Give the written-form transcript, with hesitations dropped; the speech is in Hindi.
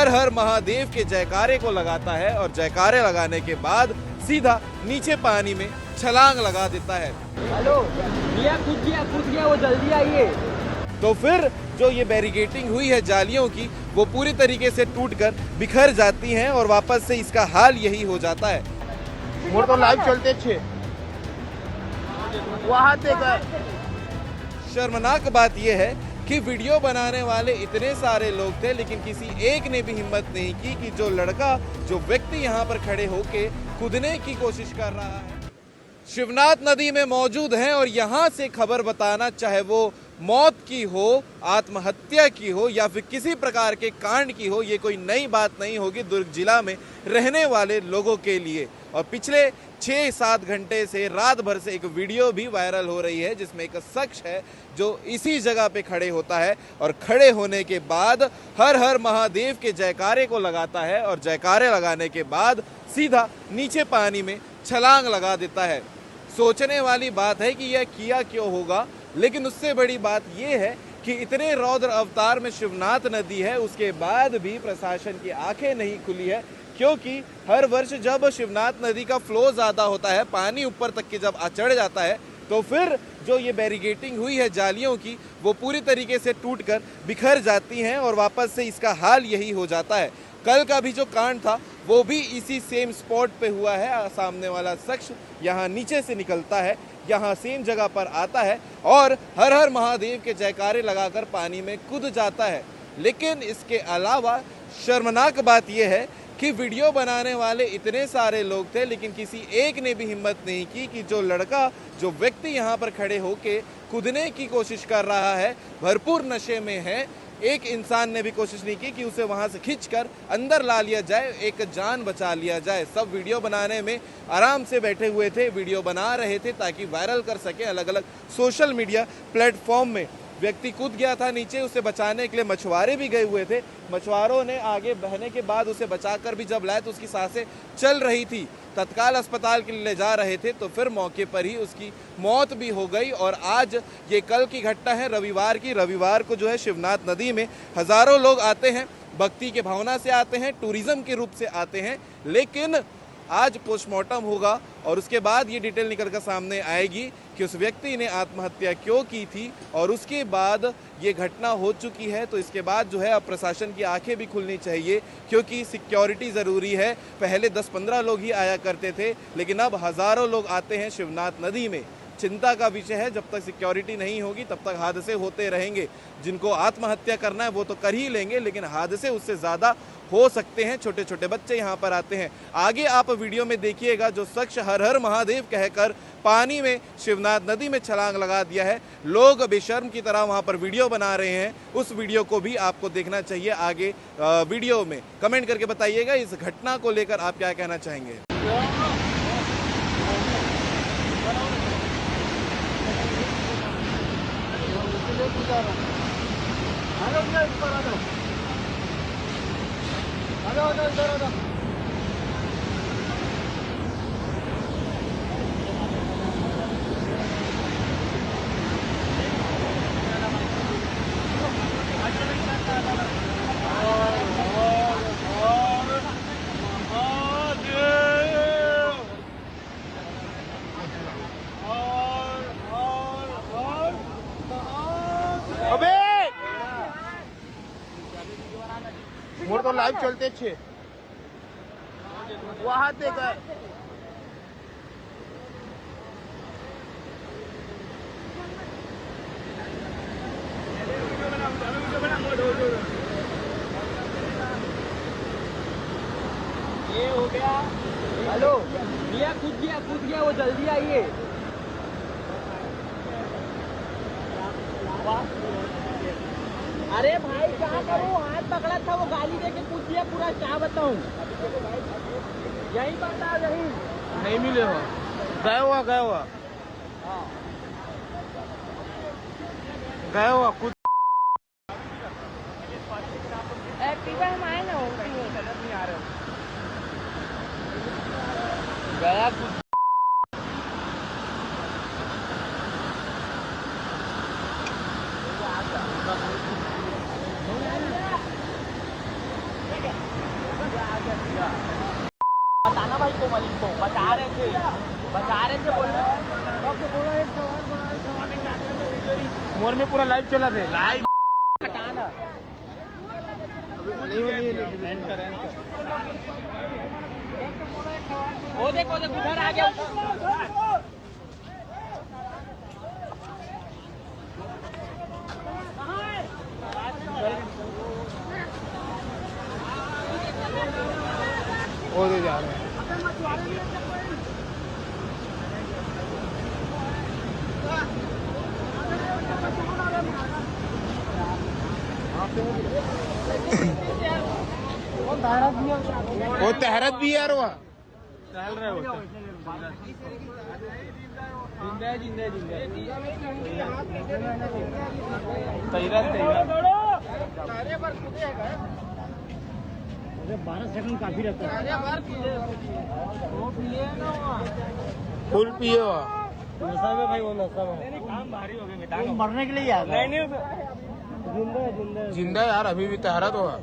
हर हर महादेव के जयकारे को लगाता है और जयकारे लगाने के बाद सीधा नीचे पानी में छलांग लगा देता है। हेलो भैया, कूद गया वो, जल्दी आइए। तो फिर जो ये बैरिकेटिंग हुई है जालियों की, वो पूरी तरीके से टूटकर बिखर जाती हैं और वापस से इसका हाल यही हो जाता है। मोर तो लाइव चलते छे वहां देखा। शर्मनाक बात यह है कि वीडियो बनाने वाले इतने सारे लोग थे, लेकिन किसी एक ने भी हिम्मत नहीं की कि जो लड़का, जो व्यक्ति यहाँ पर खड़े होके कूदने की कोशिश कर रहा है, शिवनाथ नदी में मौजूद हैं और यहाँ से खबर बताना, चाहे वो मौत की हो, आत्महत्या की हो या फिर किसी प्रकार के कांड की हो, ये कोई नई बात नहीं होगी दुर्ग जिला में रहने वाले लोगों के लिए। और पिछले 6-7 घंटे से रात भर से एक वीडियो भी वायरल हो रही है जिसमें एक शख्स है जो इसी जगह पे खड़े होता है और खड़े होने के बाद हर हर महादेव के जयकारे को लगाता है और जयकारे लगाने के बाद सीधा नीचे पानी में छलांग लगा देता है। सोचने वाली बात है कि यह किया क्यों होगा, लेकिन उससे बड़ी बात यह है कि इतने रौद्र अवतार में शिवनाथ नदी है, उसके बाद भी प्रशासन की आंखें नहीं खुली है। क्योंकि हर वर्ष जब शिवनाथ नदी का फ्लो ज़्यादा होता है, पानी ऊपर तक के जब चढ़ जाता है, तो फिर जो ये बैरिकेटिंग हुई है जालियों की, वो पूरी तरीके से टूटकर बिखर जाती हैं और वापस से इसका हाल यही हो जाता है। कल का भी जो कांड था वो भी इसी सेम स्पॉट पे हुआ है। सामने वाला शख्स यहाँ नीचे से निकलता है, यहाँ सेम जगह पर आता है और हर हर महादेव के जयकारे लगाकर पानी में कूद जाता है। लेकिन इसके अलावा शर्मनाक बात यह है कि वीडियो बनाने वाले इतने सारे लोग थे, लेकिन किसी एक ने भी हिम्मत नहीं की कि जो लड़का, जो व्यक्ति यहाँ पर खड़े होके कूदने की कोशिश कर रहा है, भरपूर नशे में है, एक इंसान ने भी कोशिश नहीं की कि उसे वहां से खींचकर अंदर ला लिया जाए, एक जान बचा लिया जाए। सब वीडियो बनाने में आराम से बैठे हुए थे, वीडियो बना रहे थे ताकि वायरल कर सके अलग अलग सोशल मीडिया प्लेटफॉर्म में। व्यक्ति कूद गया था नीचे, उसे बचाने के लिए मछुआरे भी गए हुए थे। मछुआरों ने आगे बहने के बाद उसे बचाकर भी जब लाए तो उसकी सांसें चल रही थी, तत्काल अस्पताल के लिए ले जा रहे थे, तो फिर मौके पर ही उसकी मौत भी हो गई। और आज ये कल की घटना है, रविवार की। रविवार को जो है शिवनाथ नदी में हजारों लोग आते हैं, भक्ति के भावना से आते हैं, टूरिज्म के रूप से आते हैं। लेकिन आज पोस्टमार्टम होगा और उसके बाद ये डिटेल निकल कर सामने आएगी कि उस व्यक्ति ने आत्महत्या क्यों की थी और उसके बाद ये घटना हो चुकी है। तो इसके बाद जो है अब प्रशासन की आंखें भी खुलनी चाहिए, क्योंकि सिक्योरिटी ज़रूरी है। पहले 10-15 लोग ही आया करते थे, लेकिन अब हज़ारों लोग आते हैं शिवनाथ नदी में। चिंता का विषय है, जब तक सिक्योरिटी नहीं होगी तब तक हादसे होते रहेंगे। जिनको आत्महत्या करना है वो तो कर ही लेंगे, लेकिन हादसे उससे ज़्यादा हो सकते हैं। छोटे छोटे बच्चे यहाँ पर आते हैं। आगे आप वीडियो में देखिएगा, जो शख्स हर हर महादेव कहकर पानी में शिवनाथ नदी में छलांग लगा दिया है, लोग बेशर्म की तरह वहाँ पर वीडियो बना रहे हैं। उस वीडियो को भी आपको देखना चाहिए। आगे वीडियो में कमेंट करके बताइएगा इस घटना को लेकर आप क्या कहना चाहेंगे। अबे मोर तो लाइव चलते छे वहां देखा। ये हो गया। हेलो भैया, कूद गया वो, जल्दी आइए। अरे भाई क्या करूं, हाथ पकड़ा था, वो गाली देके कूद गया पूरा, क्या बताऊं। यही बता, यही नहीं मिले हो, गया हुआ हाँ। गया हुआ कुछ एक्टिवा हम आए ना नहीं आ रहे गया कुछ। बता रहे थे बोल मोर में पूरा लाइव चला थे लाइव हटाना वो देखो उधर आ गया वो दे जा रहे हैं वो तहरत भी यार वो चल रहे हो जिंदा 12 सेकंड काफी रहता है फुल पिए हुआ नशा में भाई वो नशा में काम भारी हो गए मरने के लिए यार नहीं जिंदा जिंदा यार अभी भी तहरत हुआ